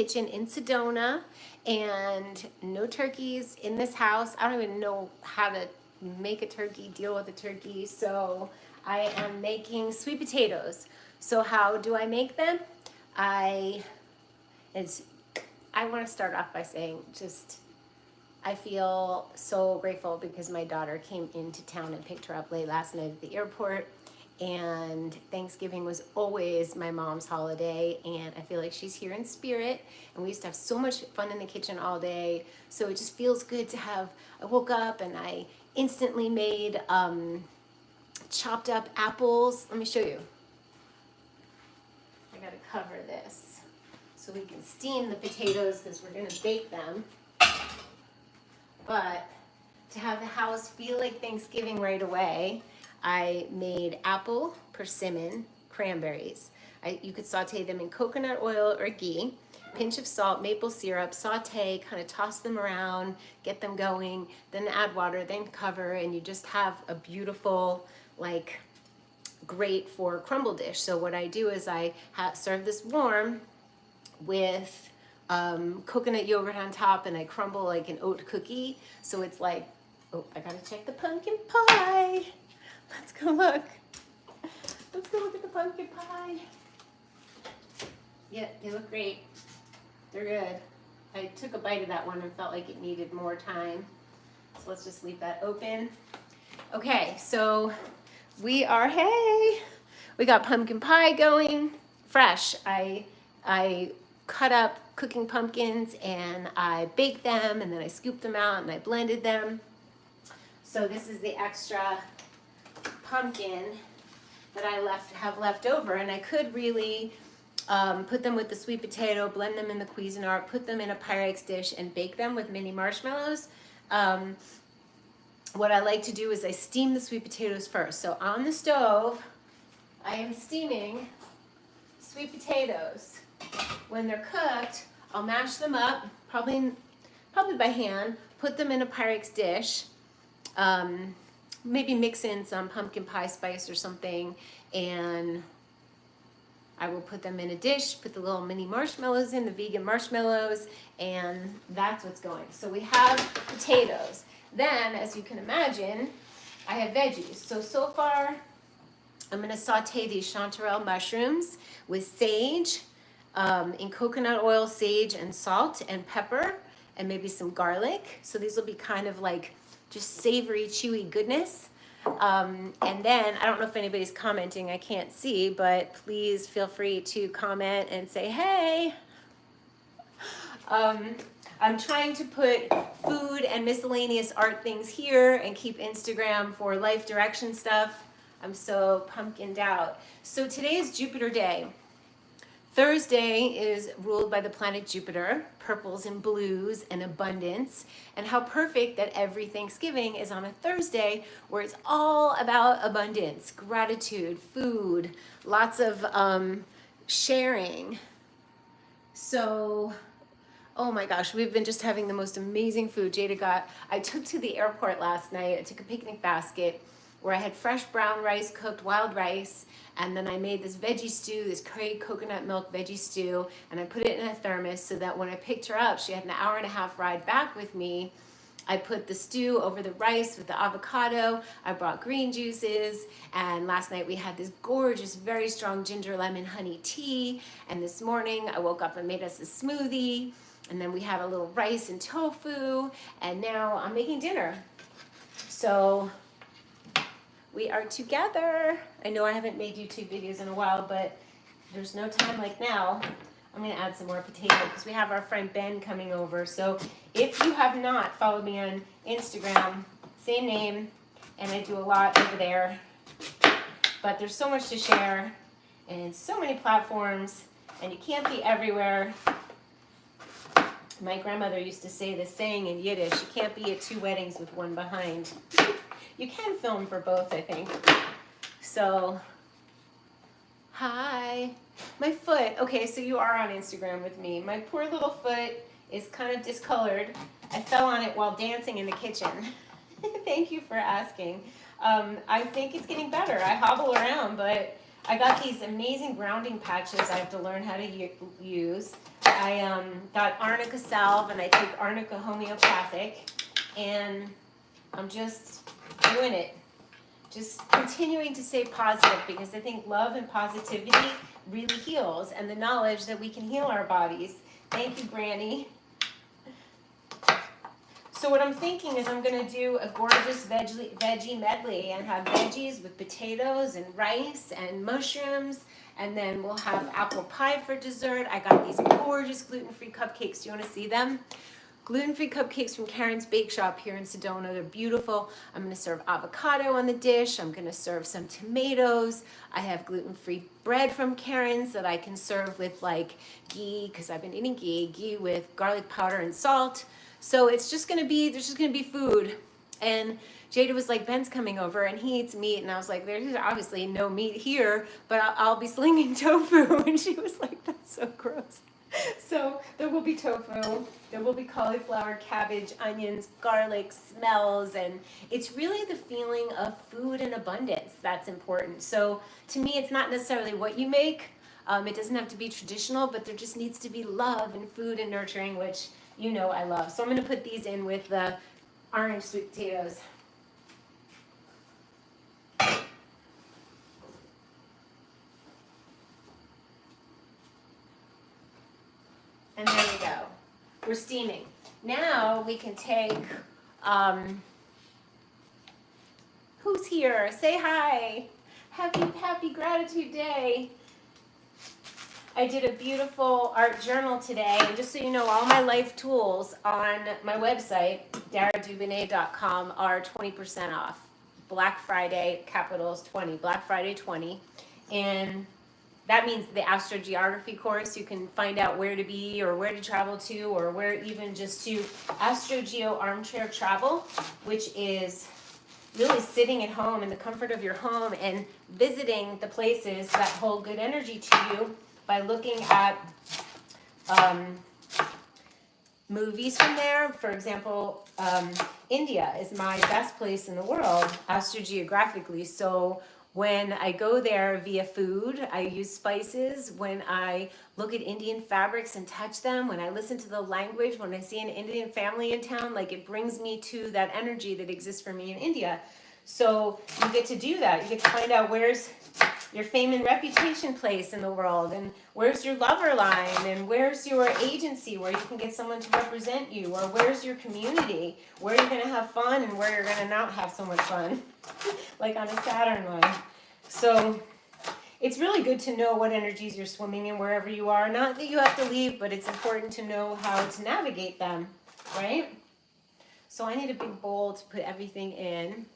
kitchen in Sedona, and no turkeys in this house. I don't even know how to make a turkey, deal with a turkey, so I am making sweet potatoes. So how do I make them? I it's I want to start off by saying just I feel so grateful because my daughter came into town and picked her up late last night at the airport. And Thanksgiving was always my mom's holiday, and I feel like she's here in spirit. And we used to have so much fun in the kitchen all day, so it just feels good to have. I woke up and I instantly made chopped up apples. Let me show you. I gotta cover this so we can steam the potatoes because we're gonna bake them. But to have the house feel like Thanksgiving right away, I made apple, persimmon, cranberries. You could saute them in coconut oil or ghee, pinch of salt, maple syrup, saute, kind of toss them around, get them going, then add water, then cover, and you just have a beautiful, like, great for crumble dish. So what I do is I serve this warm with coconut yogurt on top, and I crumble like an oat cookie. So it's like, oh, I gotta check the pumpkin pie. Let's go look. Let's go look at the pumpkin pie. Yeah, they look great. They're good. I took a bite of that one and felt like it needed more time. So let's just leave that open. Okay, so we got pumpkin pie going, fresh. I cut up cooking pumpkins and I baked them, and then I scooped them out and I blended them. So this is the extra pumpkin that I have left over, and I could really put them with the sweet potato, blend them in the Cuisinart, put them in a Pyrex dish and bake them with mini marshmallows. What I like to do is I steam the sweet potatoes first. So on the stove, I am steaming sweet potatoes. When they're cooked, I'll mash them up, probably by hand, put them in a Pyrex dish, maybe mix in some pumpkin pie spice or something, and I will put them in a dish, put the little mini marshmallows in, the vegan marshmallows, and that's what's going. So we have potatoes. Then, as you can imagine, I have veggies. So far, I'm gonna saute these chanterelle mushrooms with sage, in coconut oil, sage, and salt, and pepper, and maybe some garlic. So these will be kind of like just savory, chewy goodness. And then, I don't know if anybody's commenting, I can't see, but please feel free to comment and say, hey. I'm trying to put food and miscellaneous art things here and keep Instagram for life direction stuff. I'm so pumpkined out. So today is Jupiter Day. Thursday is ruled by the planet Jupiter, purples and blues and abundance, and how perfect that every Thanksgiving is on a Thursday where it's all about abundance, gratitude, food, lots of sharing. So, oh my gosh, we've been just having the most amazing food. I took to the airport last night, I took a picnic basket where I had fresh brown rice, cooked wild rice, and then I made this veggie stew, this curry coconut milk veggie stew, and I put it in a thermos so that when I picked her up, she had an hour and a half ride back with me. I put the stew over the rice with the avocado. I brought green juices, and last night we had this gorgeous, very strong ginger lemon honey tea, and this morning I woke up and made us a smoothie, and then we had a little rice and tofu, and now I'm making dinner. So we are together. I know I haven't made YouTube videos in a while, but there's no time like now. I'm gonna add some more potato because we have our friend Ben coming over. So if you have not followed me on Instagram, same name, and I do a lot over there. But there's so much to share and so many platforms, and you can't be everywhere. My grandmother used to say this saying in Yiddish, you can't be at two weddings with one behind. You can film for both, I think. So, hi. My foot, okay, so you are on Instagram with me. My poor little foot is kind of discolored. I fell on it while dancing in the kitchen. Thank you for asking. I think it's getting better. I hobble around, but I got these amazing grounding patches I have to learn how to use. I got arnica salve, and I take arnica homeopathic, and I'm just doing it. Just continuing to stay positive, because I think love and positivity really heals, and the knowledge that we can heal our bodies. Thank you, Granny. So what I'm thinking is I'm going to do a gorgeous veggie medley and have veggies with potatoes and rice and mushrooms, and then we'll have apple pie for dessert. I got these gorgeous gluten-free cupcakes. Do you want to see them? Gluten-free cupcakes from Karen's Bake Shop here in Sedona. They're beautiful. I'm going to serve avocado on the dish. I'm going to serve some tomatoes. I have gluten-free bread from Karen's that I can serve with like ghee, because I've been eating ghee with garlic powder and salt. So it's just going to be, there's just going to be food. And Jada was like, Ben's coming over and he eats meat. And I was like, there's obviously no meat here, but I'll be slinging tofu. And she was like, that's so gross. So there will be tofu, there will be cauliflower, cabbage, onions, garlic, smells, and it's really the feeling of food and abundance that's important. So to me, it's not necessarily what you make. It doesn't have to be traditional, but there just needs to be love and food and nurturing, which you know I love. So I'm going to put these in with the orange sweet potatoes. And there we go. We're steaming. Now we can take, who's here? Say hi. Happy Gratitude Day. I did a beautiful art journal today. And just so you know, all my life tools on my website, DARA'S are 20% off. Black Friday, capitals 20, Black Friday 20. And that means the astrogeography course. You can find out where to be or where to travel to, or where even just to AstroGeo Armchair Travel, which is really sitting at home in the comfort of your home and visiting the places that hold good energy to you by looking at movies from there. For example, India is my best place in the world, astrogeographically. So when I go there via food, I use spices. When I look at Indian fabrics and touch them, when I listen to the language, when I see an Indian family in town, like it brings me to that energy that exists for me in India. So you get to do that. You get to find out where's your fame and reputation place in the world, and where's your lover line, and where's your agency where you can get someone to represent you, or where's your community, where you're going to have fun and where you're going to not have so much fun, like on a Saturn line. So it's really good to know what energies you're swimming in wherever you are. Not that you have to leave, but it's important to know how to navigate them, right? So I need a big bowl to put everything in.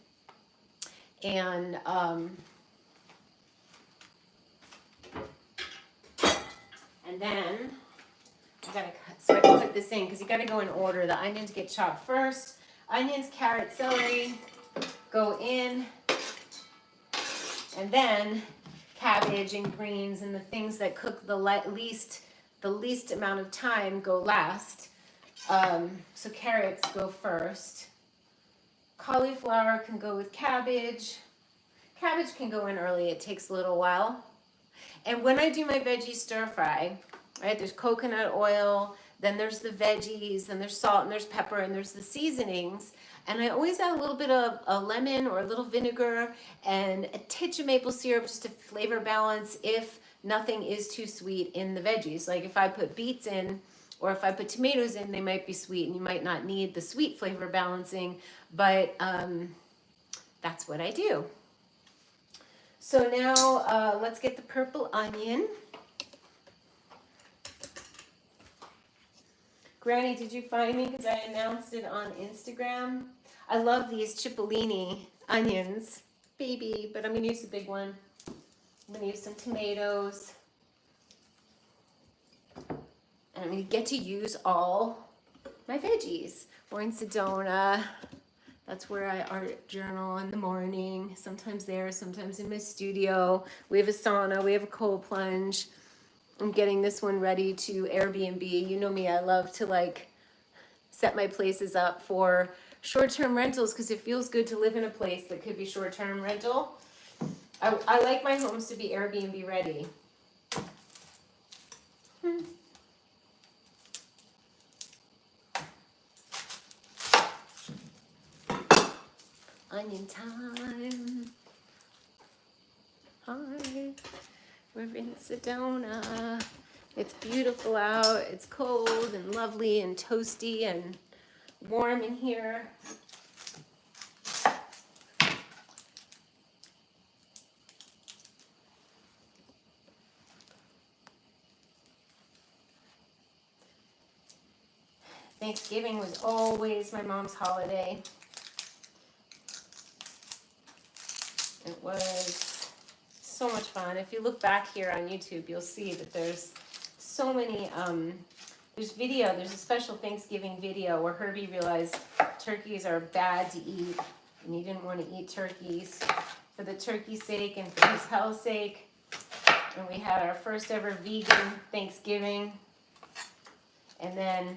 And then I gotta cut, so I can put this in because you gotta go in order. The onions get chopped first. Onions, carrot, celery go in, and then cabbage and greens and the things that cook the least amount of time go last. So carrots go first. Cauliflower can go with cabbage. Cabbage can go in early. It takes a little while. And when I do my veggie stir fry, right, there's coconut oil, then there's the veggies, and there's salt, and there's pepper, and there's the seasonings. And I always add a little bit of a lemon or a little vinegar and a tinge of maple syrup just to flavor balance if nothing is too sweet in the veggies. Like if I put beets in, or if I put tomatoes in, they might be sweet, and you might not need the sweet flavor balancing, but that's what I do. So now let's get the purple onion. Granny, did you find me? Because I announced it on Instagram. I love these Cipollini onions. Baby, but I'm going to use the big one. I'm going to use some tomatoes. And I'm going to get to use all my veggies. We're in Sedona. That's where I art journal in the morning. Sometimes there, sometimes in my studio. We have a sauna. We have a cold plunge. I'm getting this one ready to Airbnb. You know me, I love to like set my places up for short-term rentals because it feels good to live in a place that could be short-term rental. I like my homes to be Airbnb ready. Onion time. Hi, we're in Sedona. It's beautiful out. It's cold and lovely and toasty and warm in here. Thanksgiving was always my mom's holiday. It was so much fun. If you look back here on YouTube, you'll see that there's so many, there's a special Thanksgiving video where Herbie realized turkeys are bad to eat and he didn't want to eat turkeys for the turkey's sake and for his health's sake. And we had our first ever vegan Thanksgiving. And then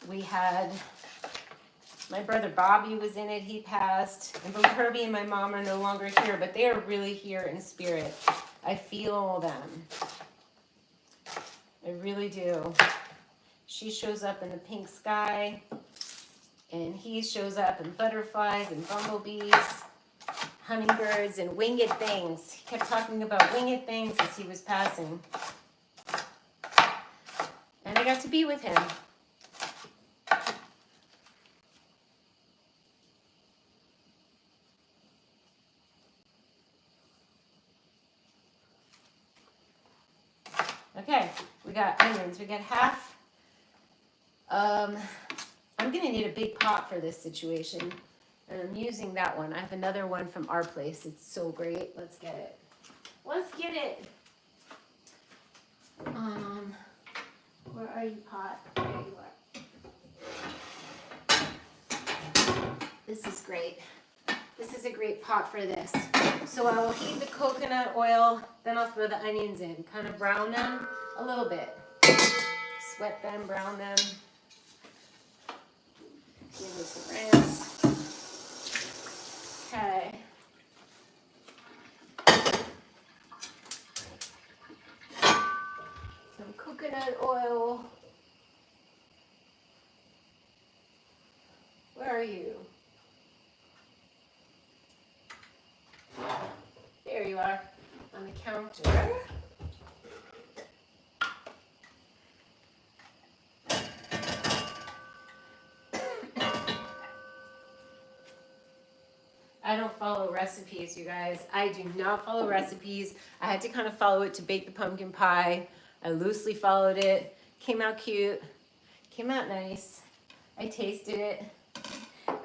we had, my brother Bobby was in it, he passed. And both Herbie and my mom are no longer here, but they are really here in spirit. I feel them. I really do. She shows up in the pink sky, and he shows up in butterflies and bumblebees, hummingbirds, and winged things. He kept talking about winged things as he was passing. And I got to be with him. Okay, we got onions. We got half. I'm going to need a big pot for this situation. And I'm using that one. I have another one from our place. It's so great. Let's get it. Let's get it. Where are you, pot? There you are. This is great. This is a great pot for this. So I will heat the coconut oil, then I'll throw the onions in. Kind of brown them a little bit. Sweat them, brown them. Give me some rinse. Okay. Some coconut oil. Where are you? There you are, on the counter. I don't follow recipes, you guys. I do not follow recipes. I had to kind of follow it to bake the pumpkin pie. I loosely followed it. Came out cute. Came out nice. I tasted it.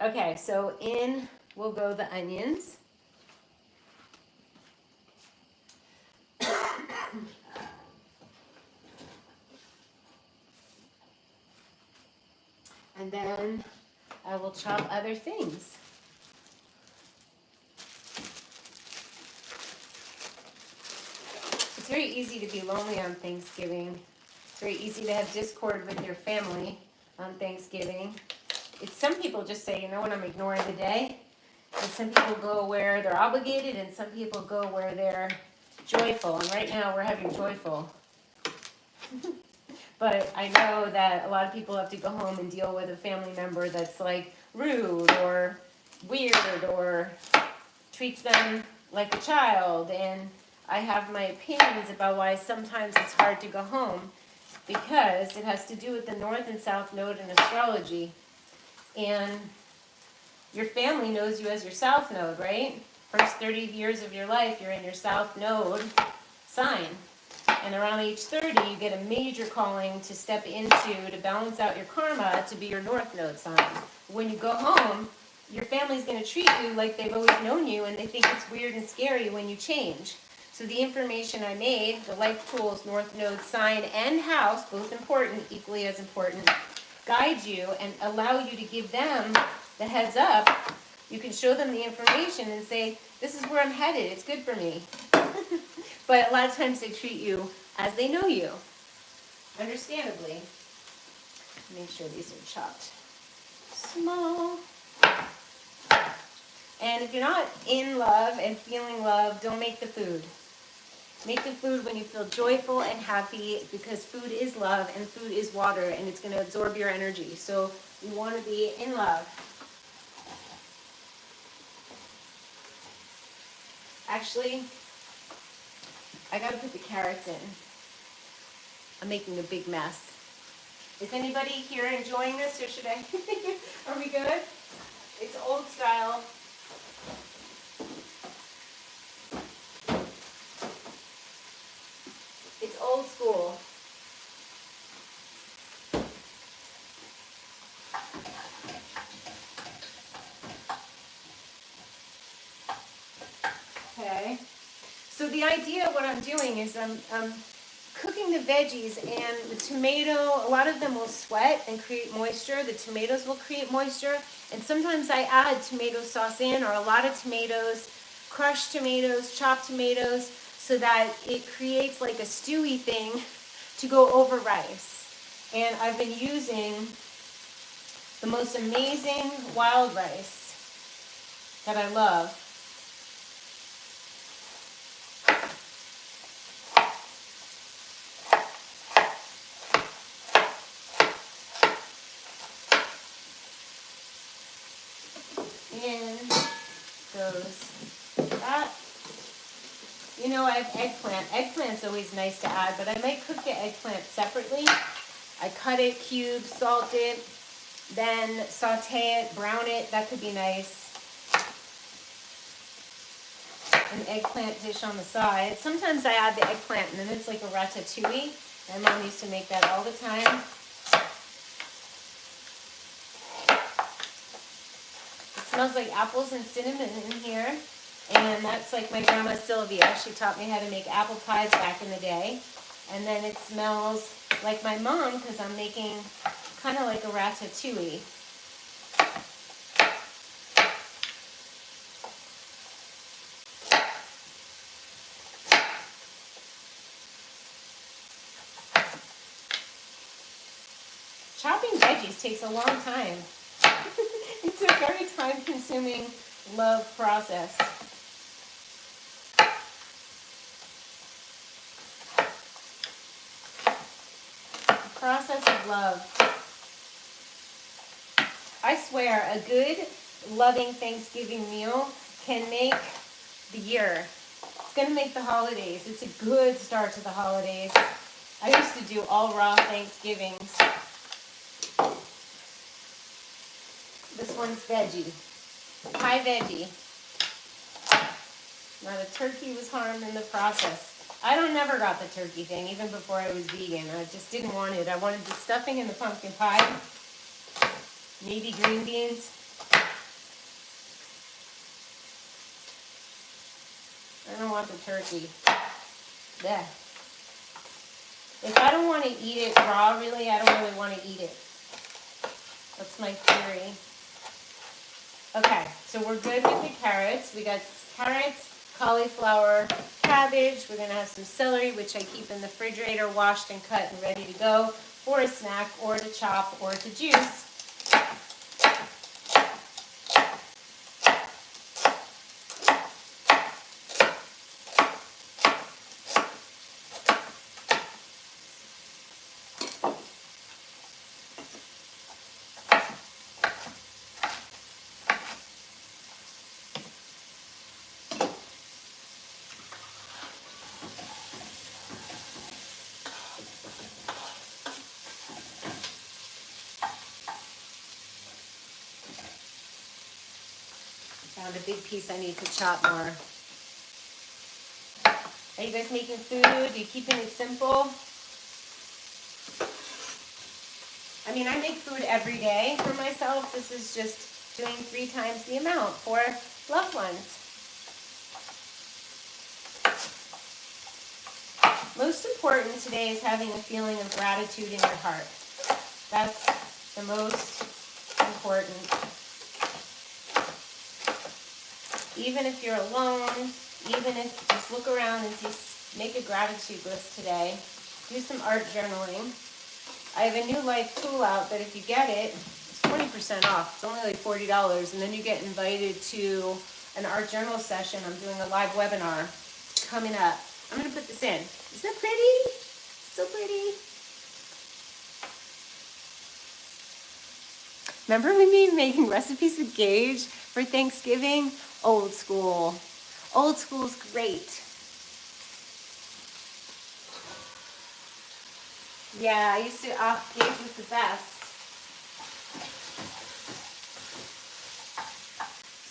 Okay, so in will go the onions. And then I will chop other things. It's very easy to be lonely on Thanksgiving. It's very easy to have discord with your family on Thanksgiving. Some people just say, you know what, I'm ignoring the day. And some people go where they're obligated, and some people go where they're joyful. And right now we're having joyful. But I know that a lot of people have to go home and deal with a family member that's like rude or weird or treats them like a child. And I have my opinions about why sometimes it's hard to go home, because it has to do with the North and South Node in astrology. And your family knows you as your South Node, right? First 30 years of your life, you're in your South Node sign. And around age 30, you get a major calling to step into, to balance out your karma, to be your North Node sign. When you go home, your family's going to treat you like they've always known you, and they think it's weird and scary when you change. So the information I made, the life tools, North Node sign and house, both important, equally as important, guide you and allow you to give them the heads up. You can show them the information and say, this is where I'm headed, it's good for me. But a lot of times they treat you as they know you, understandably. Make sure these are chopped small. And if you're not in love and feeling love, don't make the food. Make the food when you feel joyful and happy, because food is love and food is water, and it's going to absorb your energy. So you want to be in love. Actually, I got to put the carrots in. I'm making a big mess. Is anybody here enjoying this, or should I? Are we good? It's old style. It's old school. Okay. So the idea of what I'm doing is I'm cooking the veggies, and the tomato, a lot of them will sweat and create moisture. The tomatoes will create moisture. And sometimes I add tomato sauce in, or a lot of tomatoes, crushed tomatoes, chopped tomatoes, so that it creates like a stewy thing to go over rice. And I've been using the most amazing wild rice that I love. In goes that. You know, I have eggplant. Eggplant's always nice to add, but I might cook the eggplant separately. I cut it, cube, salt it, then saute it, brown it. That could be nice. An eggplant dish on the side. Sometimes I add the eggplant and then it's like a ratatouille. My mom used to make that all the time. Smells like apples and cinnamon in here, and that's like my grandma Sylvia. She taught me how to make apple pies back in the day. And then it smells like my mom, because I'm making kind of like a ratatouille. Chopping veggies takes a long time. It's a very time-consuming love process. The process of love. I swear, a good, loving Thanksgiving meal can make the year. It's going to make the holidays. It's a good start to the holidays. I used to do all raw Thanksgivings. This one's veggie. Pie veggie. Not a turkey was harmed in the process. I never got the turkey thing, even before I was vegan. I just didn't want it. I wanted the stuffing and the pumpkin pie. Maybe green beans. I don't want the turkey. Blech. If I don't want to eat it raw, really, I don't really want to eat it. That's my theory. Okay, so we're good with the carrots. We got carrots, cauliflower, cabbage. We're going to have some celery, which I keep in the refrigerator, washed and cut and ready to go for a snack or to chop or to juice. Found a big piece I need to chop more. Are you guys making food? Are you keeping it simple? I mean, I make food every day for myself. This is just doing 3 times the amount for loved ones. Most important today is having a feeling of gratitude in your heart. That's the most important. Even if you're alone, even if just look around and just make a gratitude list today. Do some art journaling. I have a new life tool out that if you get it, it's 20% off. It's only like $40, and then you get invited to an art journal session. I'm doing a live webinar coming up. I'm gonna put this in. Isn't that pretty? So pretty. Remember me making recipes with Gage for Thanksgiving? Old school. Old school's great. Yeah, I used to, Gage was the best.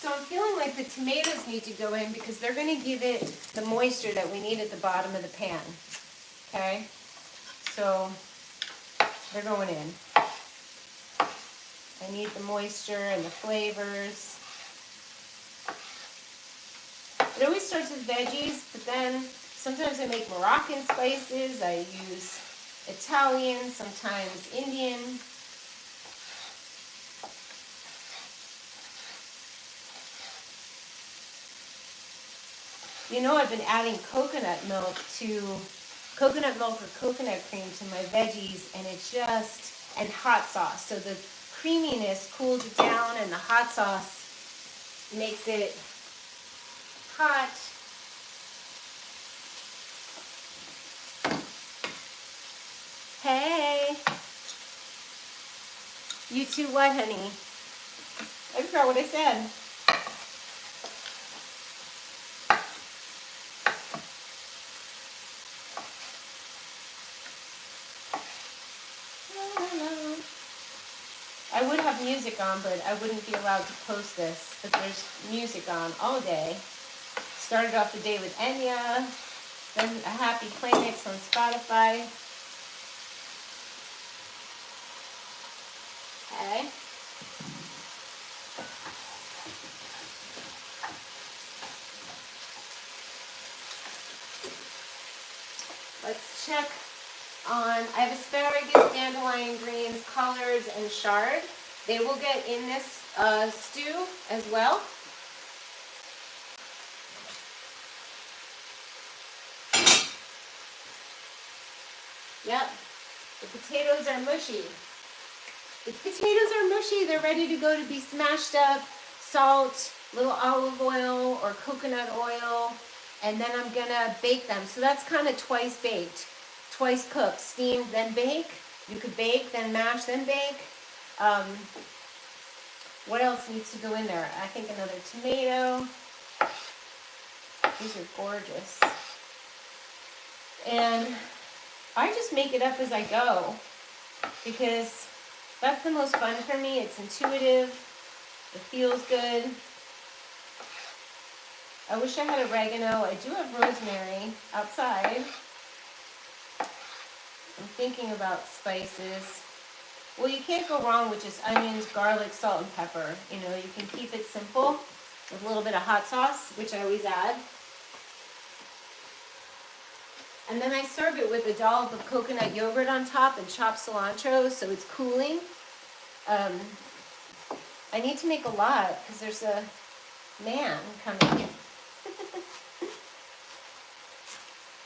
So I'm feeling like the tomatoes need to go in because they're going to give it the moisture that we need at the bottom of the pan. Okay? So they're going in. I need the moisture and the flavors. It always starts with veggies, but then sometimes I make Moroccan spices. I use Italian, sometimes Indian. You know, I've been adding coconut milk or coconut cream to my veggies, and and hot sauce. So the creaminess cools it down, and the hot sauce makes it hot. Hey. You too what, honey? I forgot what I said. I would have music on, but I wouldn't be allowed to post this. But there's music on all day. Started off the day with Enya, then a happy playmix on Spotify. Okay. Let's check on, I have asparagus, dandelion greens, collards, and chard. They will get in this stew as well. Yep, the potatoes are mushy. The potatoes are mushy. They're ready to go to be smashed up. Salt, little olive oil or coconut oil, and then I'm gonna bake them. So that's kind of twice baked, twice cooked, steamed, then bake. You could bake, then mash, then bake. What else needs to go in there? I think another tomato. These are gorgeous. And I just make it up as I go because that's the most fun for me. It's intuitive. It feels good. I wish I had oregano. I do have rosemary outside. I'm thinking about spices. Well, you can't go wrong with just onions, garlic, salt, and pepper. You know, you can keep it simple with a little bit of hot sauce, which I always add. And then I serve it with a dollop of coconut yogurt on top and chopped cilantro, so it's cooling. I need to make a lot because there's a man coming.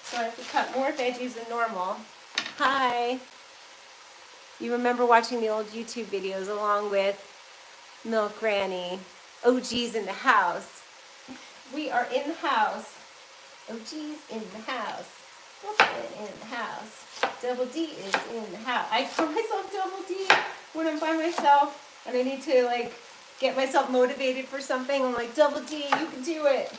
So I have to cut more veggies than normal. Hi. You remember watching the old YouTube videos along with Milk Granny. OG's in the house. We are in the house. OG's in the house. Brooklyn in the house. Double D is in the house. I call myself Double D when I'm by myself and I need to like get myself motivated for something. I'm like, Double D, you can do it.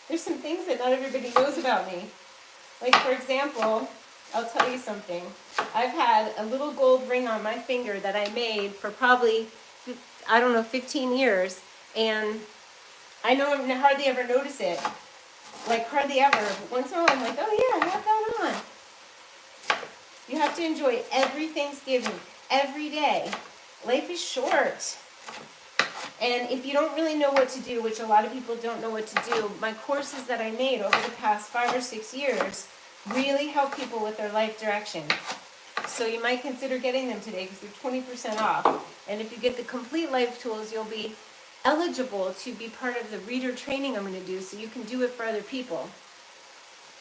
There's some things that not everybody knows about me. Like, for example, I'll tell you something. I've had a little gold ring on my finger that I made for probably, I don't know, 15 years. And I know I hardly ever notice it. Like, hardly ever. But once in a while, I'm like, oh yeah, I have that on. You have to enjoy every Thanksgiving, every day. Life is short. And if you don't really know what to do, which a lot of people don't know what to do, my courses that I made over the past 5 or 6 years really help people with their life direction. So you might consider getting them today because they're 20% off. And if you get the complete life tools, you'll be eligible to be part of the reader training I'm going to do so you can do it for other people.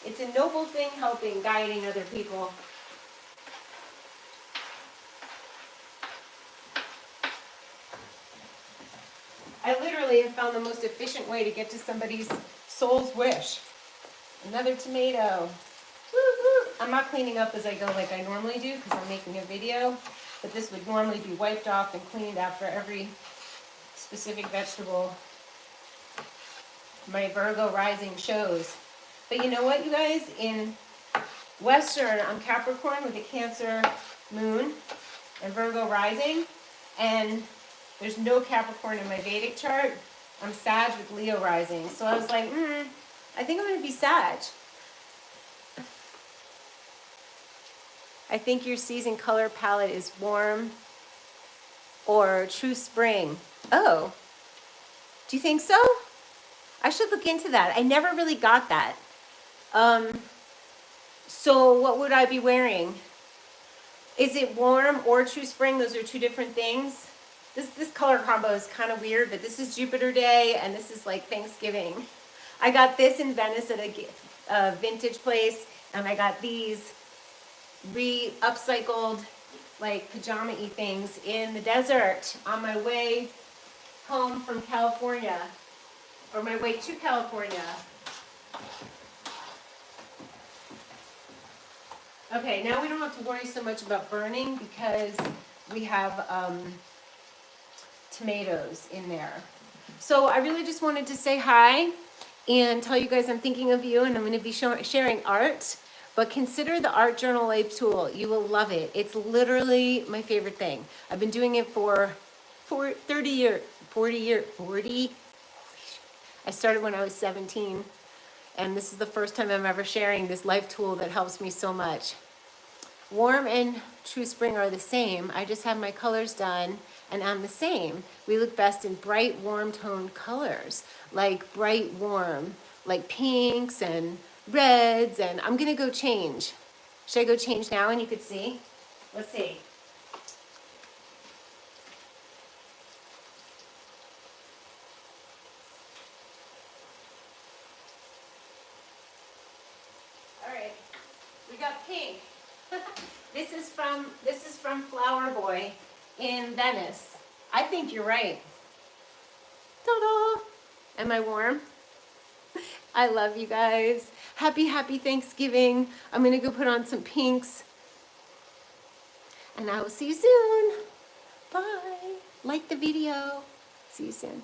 It's a noble thing, helping, guiding other people. I literally have found the most efficient way to get to somebody's soul's wish. Another tomato. Woo-hoo. I'm not cleaning up as I go like I normally do because I'm making a video, but this would normally be wiped off and cleaned after every specific vegetable my Virgo rising shows. But you know what, you guys? In Western, I'm Capricorn with a Cancer moon and Virgo rising, and there's no Capricorn in my Vedic chart. I'm Sag with Leo rising. So I was like, I think I'm going to be Sag. I think your season color palette is warm or true spring. Oh, do you think so? I should look into that. I never really got that. So what would I be wearing? Is it warm or true spring? Those are two different things. This color combo is kind of weird, but this is Jupiter Day and this is like Thanksgiving. I got this in Venice at a vintage place, and I got these upcycled like pajama-y things in the desert on my way home from California, or my way to California. Okay, now we don't have to worry so much about burning because we have tomatoes in there. So I really just wanted to say hi and tell you guys I'm thinking of you, and I'm going to be sharing art. But consider the Art Journal Life tool. You will love it. It's literally my favorite thing. I've been doing it for 30 years, 40. I started when I was 17. And this is the first time I'm ever sharing this life tool that helps me so much. Warm and true spring are the same. I just have my colors done and I'm the same. We look best in bright, warm toned colors, like bright, warm, like pinks and reds. And I'm gonna go change. Should I go change now and you could see? Let's see. We got pink. This is from Flower Boy in Venice. I think you're right. Ta-da! Am I warm? I love you guys. Happy Thanksgiving. I'm gonna go put on some pinks. And I will see you soon. Bye. Like the video. See you soon.